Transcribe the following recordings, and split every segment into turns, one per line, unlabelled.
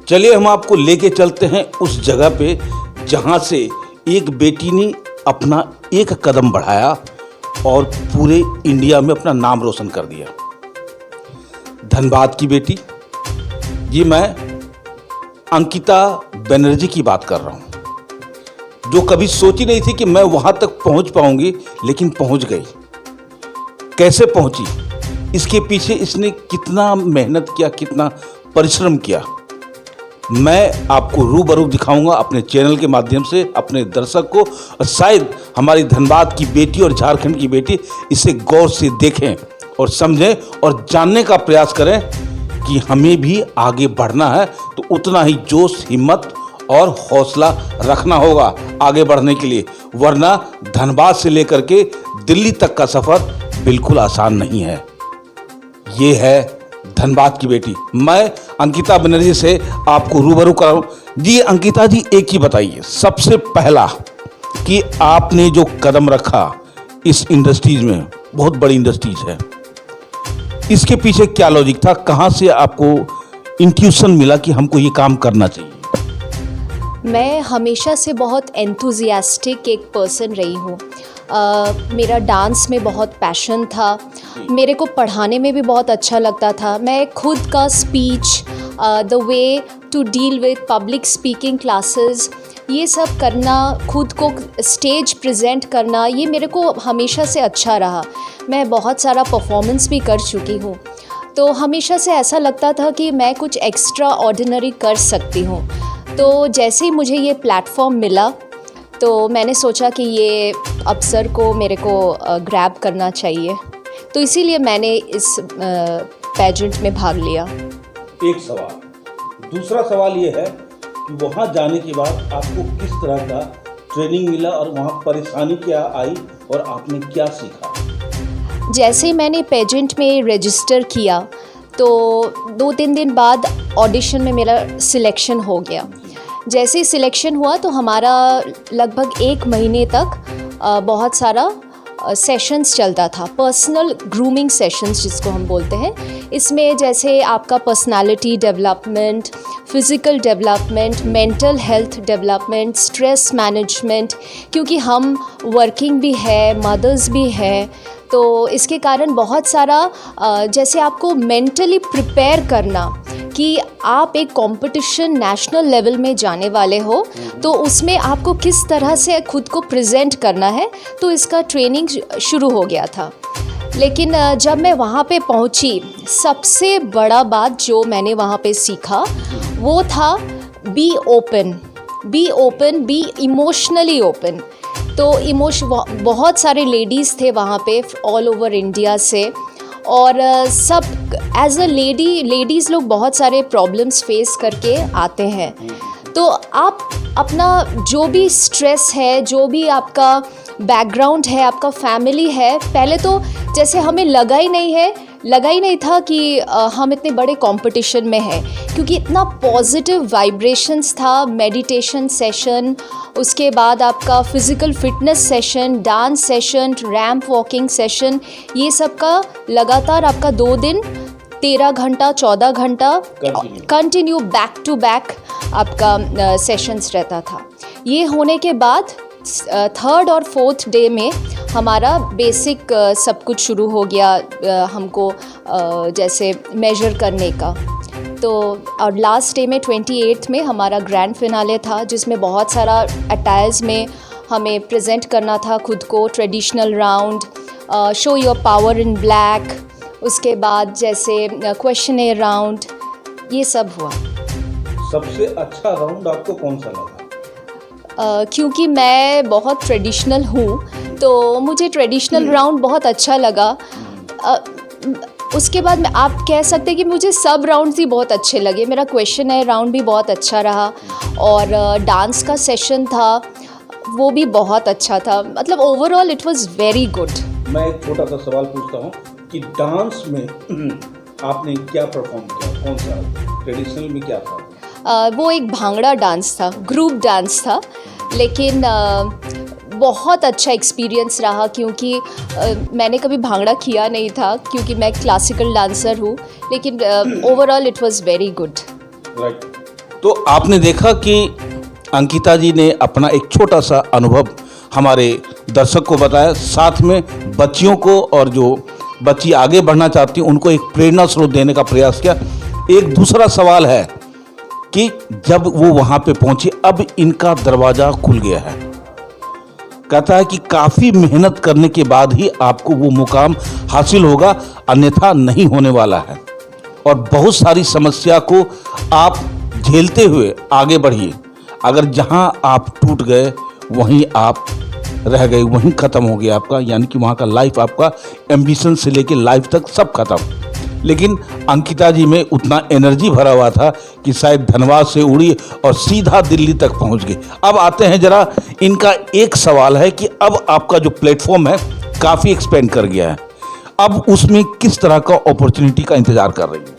चलिए हम आपको लेके चलते हैं उस जगह पे जहाँ से एक बेटी ने अपना एक कदम बढ़ाया और पूरे इंडिया में अपना नाम रोशन कर दिया। धनबाद की बेटी जी, मैं अंकिता बनर्जी की बात कर रहा हूँ, जो कभी सोची नहीं थी कि मैं वहाँ तक पहुँच पाऊँगी, लेकिन पहुँच गई। कैसे पहुँची, इसके पीछे इसने कितना मेहनत किया, कितना परिश्रम किया, मैं आपको रूबरू दिखाऊंगा अपने चैनल के माध्यम से अपने दर्शक को। और शायद हमारी धनबाद की बेटी और झारखंड की बेटी इसे गौर से देखें और समझें और जानने का प्रयास करें कि हमें भी आगे बढ़ना है तो उतना ही जोश, हिम्मत और हौसला रखना होगा आगे बढ़ने के लिए, वरना धनबाद से लेकर के दिल्ली तक का सफ़र बिल्कुल आसान नहीं है। ये है धनबाद की बेटी। मैं अंकिता बनर्जी से आपको रूबरू कराऊं। जी अंकिता जी, एक ही बताइए, सबसे पहला कि आपने जो कदम रखा इस इंडस्ट्रीज में, बहुत बड़ी इंडस्ट्रीज है, इसके पीछे क्या लॉजिक था? कहाँ से आपको इंट्यूशन मिला कि हमको ये काम करना चाहिए?
मैं हमेशा से बहुत एंथुजियास्टिक एक पर्सन रही हूँ। मेरा डांस में बहुत पैशन था, मेरे को पढ़ाने में भी बहुत अच्छा लगता था। मैं खुद का speech, the way to deal with public speaking classes, ये सब करना, खुद को स्टेज प्रेजेंट करना, ये मेरे को हमेशा से अच्छा रहा। मैं बहुत सारा परफॉर्मेंस भी कर चुकी हूँ, तो हमेशा से ऐसा लगता था कि मैं कुछ एक्स्ट्रा ऑर्डिनरी कर सकती हूँ। तो जैसे ही मुझे ये प्लेटफॉर्म मिला तो मैंने सोचा कि ये अवसर को मेरे को ग्रैब करना चाहिए, तो इसीलिए मैंने इस पेजेंट में भाग लिया।
एक सवाल। दूसरा सवाल ये है कि वहाँ जाने के बाद आपको किस तरह का ट्रेनिंग मिला और वहाँ परेशानी क्या आई और आपने क्या सीखा?
जैसे मैंने पेजेंट में रजिस्टर किया तो 2-3 दिन बाद ऑडिशन में मेरा सिलेक्शन हो गया। जैसे सिलेक्शन हुआ तो हमारा लगभग 1 महीने तक बहुत सारा सेशंस चलता था, पर्सनल ग्रूमिंग सेशंस जिसको हम बोलते हैं। इसमें जैसे आपका personality development, physical development, mental health development, stress management, क्योंकि हम वर्किंग भी है, मदर्स भी है, तो इसके कारण बहुत सारा जैसे आपको मेंटली प्रिपेयर करना कि आप एक कंपटीशन नेशनल लेवल में जाने वाले हो, तो उसमें आपको किस तरह से खुद को प्रेजेंट करना है, तो इसका ट्रेनिंग शुरू हो गया था। लेकिन जब मैं वहाँ पे पहुँची, सबसे बड़ा बात जो मैंने वहाँ पे सीखा वो था be open, B emotionally open. तो बहुत सारे लेडीज़ थे वहाँ पे ऑल ओवर इंडिया से, और सब एज अ लेडीज़ लोग बहुत सारे प्रॉब्लम्स फेस करके आते हैं। तो आप अपना जो भी स्ट्रेस है, जो भी आपका बैकग्राउंड है, आपका फैमिली है, पहले तो जैसे हमें लगा ही नहीं था कि हम इतने बड़े कंपटीशन में हैं, क्योंकि इतना पॉजिटिव वाइब्रेशंस था। मेडिटेशन सेशन, उसके बाद आपका physical fitness session, dance session, ramp walking session, ये सब का लगातार आपका 2 दिन 13 घंटा 14 घंटा कंटिन्यू बैक टू बैक आपका सेशंस रहता था। ये होने के बाद 3rd और 4th डे में हमारा बेसिक सब कुछ शुरू हो गया, हमको जैसे मेजर करने का। तो और लास्ट डे में 28th में हमारा ग्रैंड फिनाले था, जिसमें बहुत सारा अटायर्स में हमें प्रेजेंट करना था खुद को, traditional round, show your power in black, उसके बाद जैसे क्वेश्चनर राउंड, ये सब हुआ।
सबसे अच्छा राउंड आपको कौन सा लगा?
क्योंकि मैं बहुत ट्रेडिशनल हूँ तो मुझे ट्रेडिशनल राउंड बहुत अच्छा लगा। उसके बाद में आप कह सकते हैं कि मुझे सब राउंड्स ही बहुत अच्छे लगे। मेरा क्वेश्चनर राउंड भी बहुत अच्छा रहा, और डांस का सेशन था वो भी बहुत अच्छा था। मतलब overall it was very good.
मैं एक छोटा सा सवाल पूछता हूँ कि डांस में आपने क्या परफॉर्म किया, कौन सा ट्रेडिशनल में क्या था?
वो एक भांगड़ा डांस था, ग्रुप डांस था, लेकिन बहुत अच्छा एक्सपीरियंस रहा, क्योंकि मैंने कभी भांगड़ा किया नहीं था, क्योंकि मैं क्लासिकल डांसर हूँ, लेकिन overall it was very good.
Right. तो आपने देखा कि अंकिता जी ने अपना एक छोटा सा अनुभव हमारे दर्शक को बताया, साथ में बच्चियों को और जो बच्ची आगे बढ़ना चाहती हैं उनको एक प्रेरणा स्रोत देने का प्रयास किया। एक दूसरा सवाल है कि जब वो वहाँ पे पहुंचे, अब इनका दरवाज़ा खुल गया है। कहता है कि काफ़ी मेहनत करने के बाद ही आपको वो मुकाम हासिल होगा, अन्यथा नहीं होने वाला है। और बहुत सारी समस्या को आप झेलते हुए आगे बढ़िए। अगर जहां आप टूट गए वहीं आप रह गए, वहीं ख़त्म हो गया आपका, यानी कि वहाँ का लाइफ आपका एम्बिशन से लेके लाइफ तक सब खत्म। लेकिन अंकिता जी में उतना एनर्जी भरा हुआ था कि शायद धनबाद से उड़ी और सीधा दिल्ली तक पहुँच गई। अब आते हैं जरा, इनका एक सवाल है कि अब आपका जो प्लेटफॉर्म है काफ़ी एक्सपेंड कर गया है, अब उसमें किस तरह का अपॉर्चुनिटी का इंतज़ार कर रही है?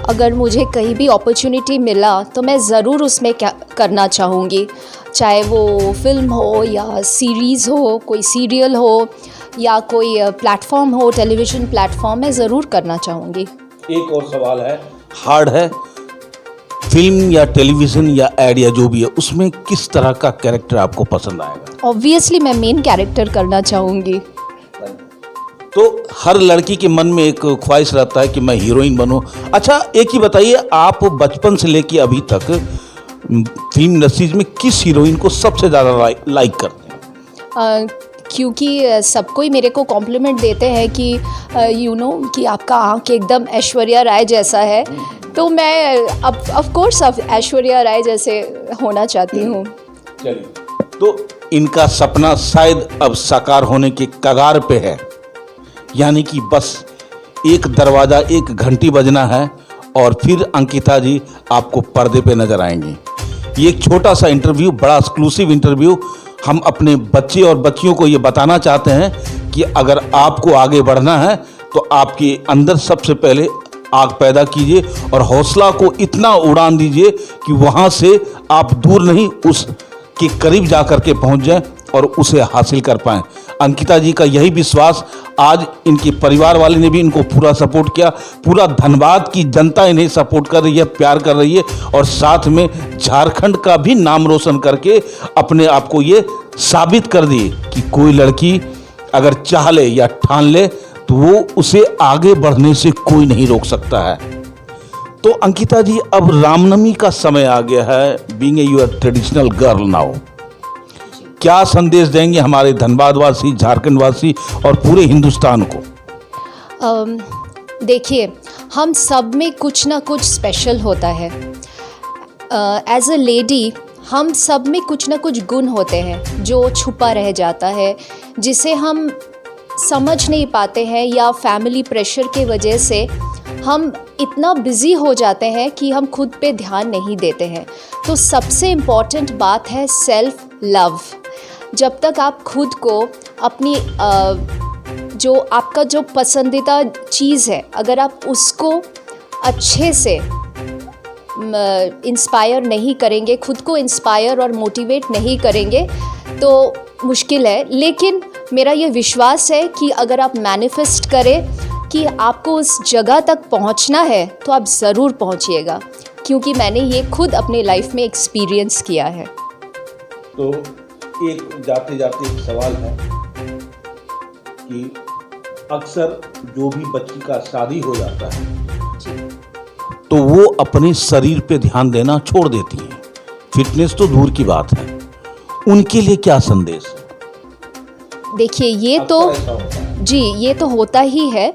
अगर मुझे कहीं भी अपॉर्चुनिटी मिला तो मैं ज़रूर उसमें क्या करना चाहूँगी, चाहे वो फिल्म हो या सीरीज़ हो, कोई सीरियल हो या कोई प्लेटफॉर्म हो, टेलीविज़न प्लेटफॉर्म, मैं ज़रूर करना चाहूँगी।
एक और सवाल है, हार्ड है, फिल्म या टेलीविज़न या एड या जो भी है, उसमें किस तरह का कैरेक्टर आपको पसंद आएगा?
ऑब्वियसली मैं मेन कैरेक्टर करना चाहूँगी।
तो हर लड़की के मन में एक ख्वाहिश रहता है कि मैं हीरोइन बनूं। अच्छा, एक ही बताइए, आप बचपन से लेके अभी तक फिल्म इंडस्ट्रीज में किस हीरोइन को सबसे ज़्यादा लाइक करते हैं?
क्योंकि सबको ही मेरे को कॉम्प्लीमेंट देते हैं कि कि आपका आँख एकदम ऐश्वर्या राय जैसा है, तो मैं अब ऑफ कोर्स ऐश्वर्या राय जैसे होना चाहती हूँ।
चलिए, तो इनका सपना शायद अब साकार होने के कगार पे है, यानी कि बस एक दरवाज़ा, एक घंटी बजना है और फिर अंकिता जी आपको पर्दे पे नजर आएंगी। ये एक छोटा सा इंटरव्यू, बड़ा एक्सक्लूसिव इंटरव्यू, हम अपने बच्चे और बच्चियों को ये बताना चाहते हैं कि अगर आपको आगे बढ़ना है तो आपके अंदर सबसे पहले आग पैदा कीजिए और हौसला को इतना उड़ान दीजिए कि वहाँ से आप दूर नहीं, उसके करीब जा कर के पहुँच जाएं और उसे हासिल कर पाएं। अंकिता जी का यही विश्वास, आज इनके परिवार वाले ने भी इनको पूरा सपोर्ट किया, पूरा धनबाद की जनता इन्हें सपोर्ट कर रही है, प्यार कर रही है और साथ में झारखंड का भी नाम रोशन करके अपने आप को ये साबित कर दी कि कोई लड़की अगर चाह ले या ठान ले तो वो उसे आगे बढ़ने से कोई नहीं रोक सकता है। तो अंकिता जी, अब रामनवमी का समय आ गया है, being a your traditional girl now, क्या संदेश देंगे हमारे धनबाद वासी, झारखंड वासी और पूरे हिंदुस्तान को?
देखिए, हम सब में कुछ ना कुछ स्पेशल होता है। एज अ लेडी हम सब में कुछ ना कुछ गुण होते हैं जो छुपा रह जाता है, जिसे हम समझ नहीं पाते हैं या फैमिली प्रेशर के वजह से हम इतना बिज़ी हो जाते हैं कि हम खुद पे ध्यान नहीं देते हैं। तो सबसे इम्पॉर्टेंट बात है सेल्फ लव। जब तक आप खुद को अपनी जो आपका जो पसंदीदा चीज़ है, अगर आप उसको अच्छे से इंस्पायर नहीं करेंगे, खुद को इंस्पायर और मोटिवेट नहीं करेंगे तो मुश्किल है। लेकिन मेरा ये विश्वास है कि अगर आप मैनिफेस्ट करें कि आपको उस जगह तक पहुंचना है तो आप ज़रूर पहुंचिएगा, क्योंकि मैंने ये खुद अपने लाइफ में एक्सपीरियंस किया है।
तो एक जाते जाते एक सवाल है कि अक्सर जो भी बच्ची का शादी हो जाता है तो वो अपने शरीर पे ध्यान देना छोड़ देती हैं, फिटनेस तो दूर की बात है, उनके लिए क्या संदेश है?
देखिए, ये तो जी ये तो होता ही है,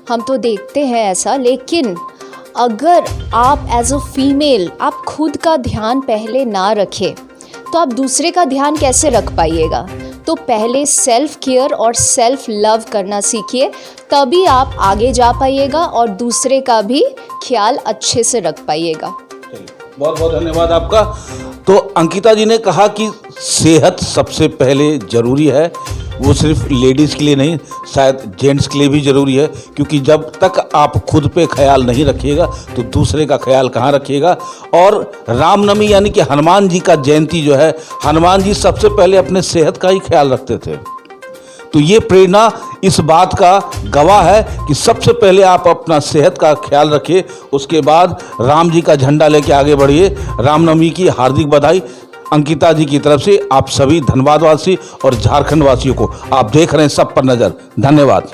हम तो देखते हैं ऐसा। लेकिन अगर आप एज अ फीमेल आप खुद का ध्यान पहले ना रखें तो आप दूसरे का ध्यान कैसे रख पाइएगा? तो पहले सेल्फ केयर और सेल्फ लव करना सीखिए, तभी आप आगे जा पाइएगा और दूसरे का भी ख्याल अच्छे से रख पाइएगा।
बहुत बहुत धन्यवाद आपका। तो अंकिता जी ने कहा कि सेहत सबसे पहले ज़रूरी है, वो सिर्फ लेडीज़ के लिए नहीं, शायद जेंट्स के लिए भी ज़रूरी है, क्योंकि जब तक आप खुद पे ख्याल नहीं रखिएगा तो दूसरे का ख्याल कहाँ रखिएगा। और रामनवमी यानी कि हनुमान जी का जयंती जो है, हनुमान जी सबसे पहले अपने सेहत का ही ख्याल रखते थे। तो ये प्रेरणा इस बात का गवाह है कि सबसे पहले आप अपना सेहत का ख्याल रखिए, उसके बाद राम जी का झंडा लेके आगे बढ़िए। रामनवमी की हार्दिक बधाई अंकिता जी की तरफ से आप सभी धनबाद वासी और झारखंड वासियों को। आप देख रहे हैं सब पर नज़र। धन्यवाद।